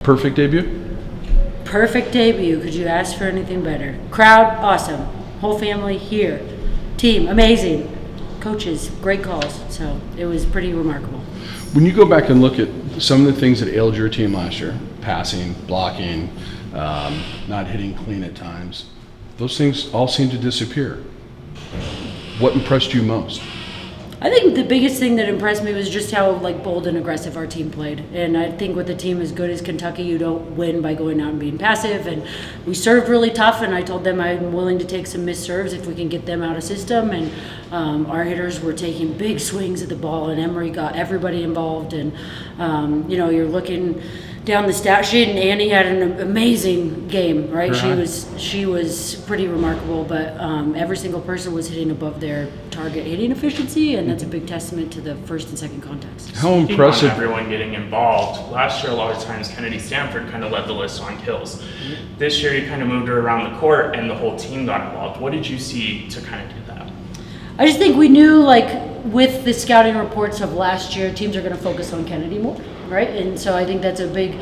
Perfect debut? Perfect debut. Could you ask for anything better? Crowd, awesome. Whole family here. Team, amazing. Coaches, great calls. So it was pretty remarkable. When you go back and look at some of the things that ailed your team last year, passing, blocking, not hitting clean at times, those things all seem to disappear. What impressed you most? I think the biggest thing that impressed me was just how bold and aggressive our team played. And I think with a team as good as Kentucky, you don't win by going out and being passive. And we served really tough, and I told them I'm willing to take some missed serves if we can get them out of system. And our hitters were taking big swings at the ball, and Emory got everybody involved. And you're looking down the stat sheet, and Annie had an amazing game, right? She was pretty remarkable, but every single person was hitting above their target hitting efficiency, and that's a big testament to the first and second contacts. How impressive! On everyone getting involved. Last year, a lot of times Kennedy Stanford kind of led the list on kills. This year, you kind of moved her around the court, and the whole team got involved. What did you see to kind of do that? I just think we knew, with the scouting reports of last year, teams are going to focus on Kennedy more, right? And so I think that's a big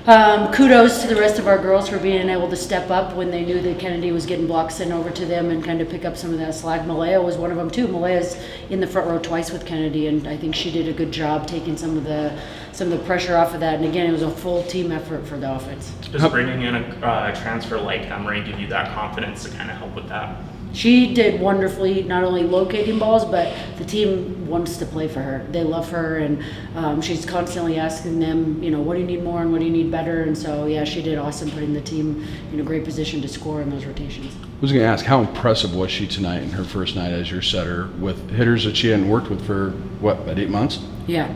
kudos to the rest of our girls for being able to step up when they knew that Kennedy was getting blocks sent over to them and kind of pick up some of that slack. Malaya was one of them too. Malaya's in the front row twice with Kennedy, and I think she did a good job taking some of the pressure off of that. And again, it was a full team effort for the offense. Does bringing in a transfer like Emory give you that confidence to kind of help with that? She did wonderfully, not only locating balls, but the team wants to play for her. They love her, and she's constantly asking them, what do you need more and what do you need better? And so, yeah, she did awesome putting the team in a great position to score in those rotations. I was going to ask, how impressive was she tonight in her first night as your setter with hitters that she hadn't worked with for, about 8 months? Yeah,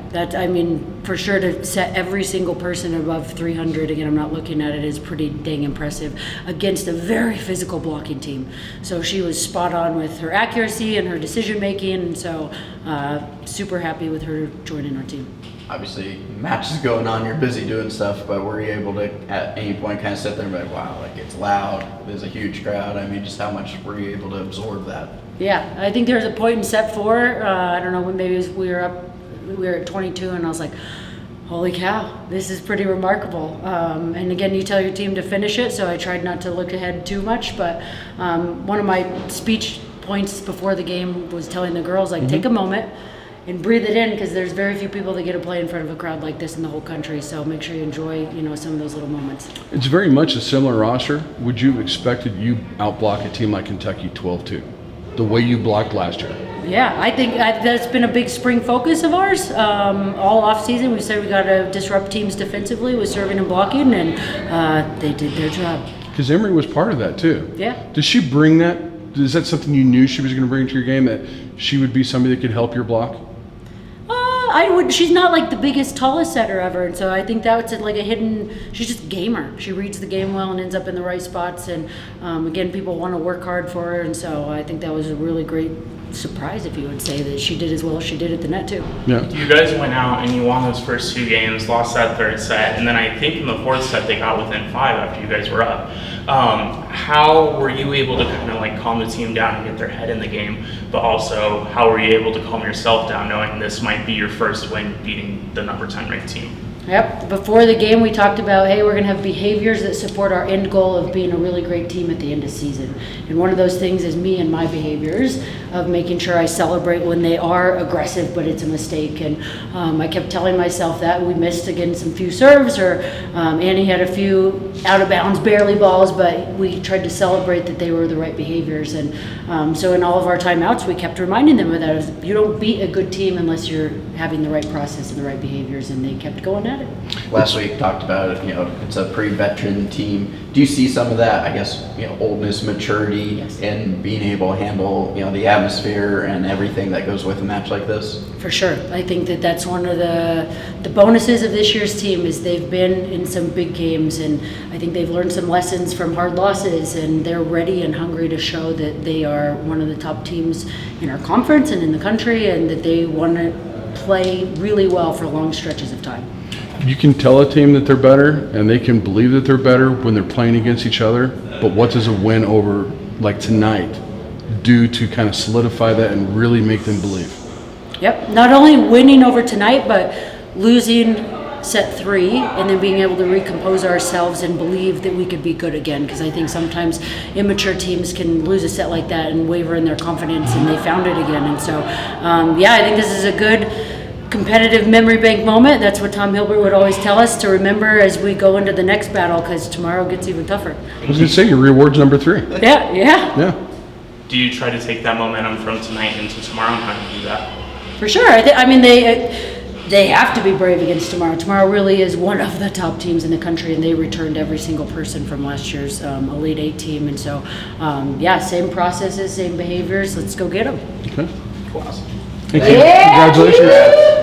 for sure to set every single person above 300, again, I'm not looking at it, is pretty dang impressive against a very physical blocking team. So she was spot on with her accuracy and her decision making, and so super happy with her joining our team. Obviously, matches going on, you're busy doing stuff, but were you able to at any point kind of sit there and be like, wow, it's loud, there's a huge crowd? Just how much were you able to absorb that? Yeah, I think there was a point in set 4, I don't know, when maybe we were at 22, and I was like, holy cow, this is pretty remarkable. And again, you tell your team to finish it, so I tried not to look ahead too much, but one of my speech points before the game was telling the girls, take a moment and breathe it in, because there's very few people that get to play in front of a crowd like this in the whole country, so make sure you enjoy some of those little moments. It's very much a similar roster. Would you have expected you outblock a team like Kentucky 12-2, the way you blocked last year? Yeah, I think that's been a big spring focus of ours. All off season, we said we got to disrupt teams defensively with serving and blocking, and they did their job. Because Emory was part of that too. Yeah. Does she bring that? Is that something you knew she was going to bring to your game, that she would be somebody that could help your block? She's not the biggest, tallest setter ever, and so I think that's a hidden. She's just a gamer. She reads the game well and ends up in the right spots. And again, people want to work hard for her, and so I think that was a really great surprise, if you would say, that she did as well as she did at the net too. Yeah. You guys went out and you won those first 2 games, lost that third set, and then I think in the fourth set they got within 5 after you guys were up. How were you able to kind of calm the team down and get their head in the game, but also how were you able to calm yourself down knowing this might be your first win beating the number 10 ranked team? Yep. Before the game, we talked about, hey, we're going to have behaviors that support our end goal of being a really great team at the end of season. And one of those things is me and my behaviors of making sure I celebrate when they are aggressive, but it's a mistake. And I kept telling myself that. We missed, again, some few serves, or Annie had a few out of bounds, barely balls, but we tried to celebrate that they were the right behaviors. And so in all of our timeouts, we kept reminding them of that. You don't beat a good team unless you're having the right process and the right behaviors, and they kept going at it. Last week talked about it, it's a pre-veteran team. Do you see some of that, oldness, maturity, Yes. and being able to handle, the atmosphere and everything that goes with a match like this? For sure. I think that's one of the bonuses of this year's team is they've been in some big games, and I think they've learned some lessons from hard losses, and they're ready and hungry to show that they are one of the top teams in our conference and in the country, and that they want to play really well for long stretches of time. You can tell a team that they're better, and they can believe that they're better when they're playing against each other, but what does a win over tonight do to kind of solidify that and really make them believe? Yep. Not only winning over tonight, but losing set 3, and then being able to recompose ourselves and believe that we could be good again. Because I think sometimes immature teams can lose a set like that and waver in their confidence, and they found it again. And so, I think this is a good competitive memory bank moment. That's what Tom Hilbert would always tell us to remember as we go into the next battle, because tomorrow gets even tougher. I was going to say, your reward's number 3. Yeah. Yeah. Do you try to take that momentum from tonight into tomorrow, and how do you do that? For sure. I mean, they have to be brave against tomorrow. Tomorrow really is one of the top teams in the country, and they returned every single person from last year's Elite 8 team. And so, same processes, same behaviors. Let's go get them. Okay. Awesome. Thank you. Congratulations.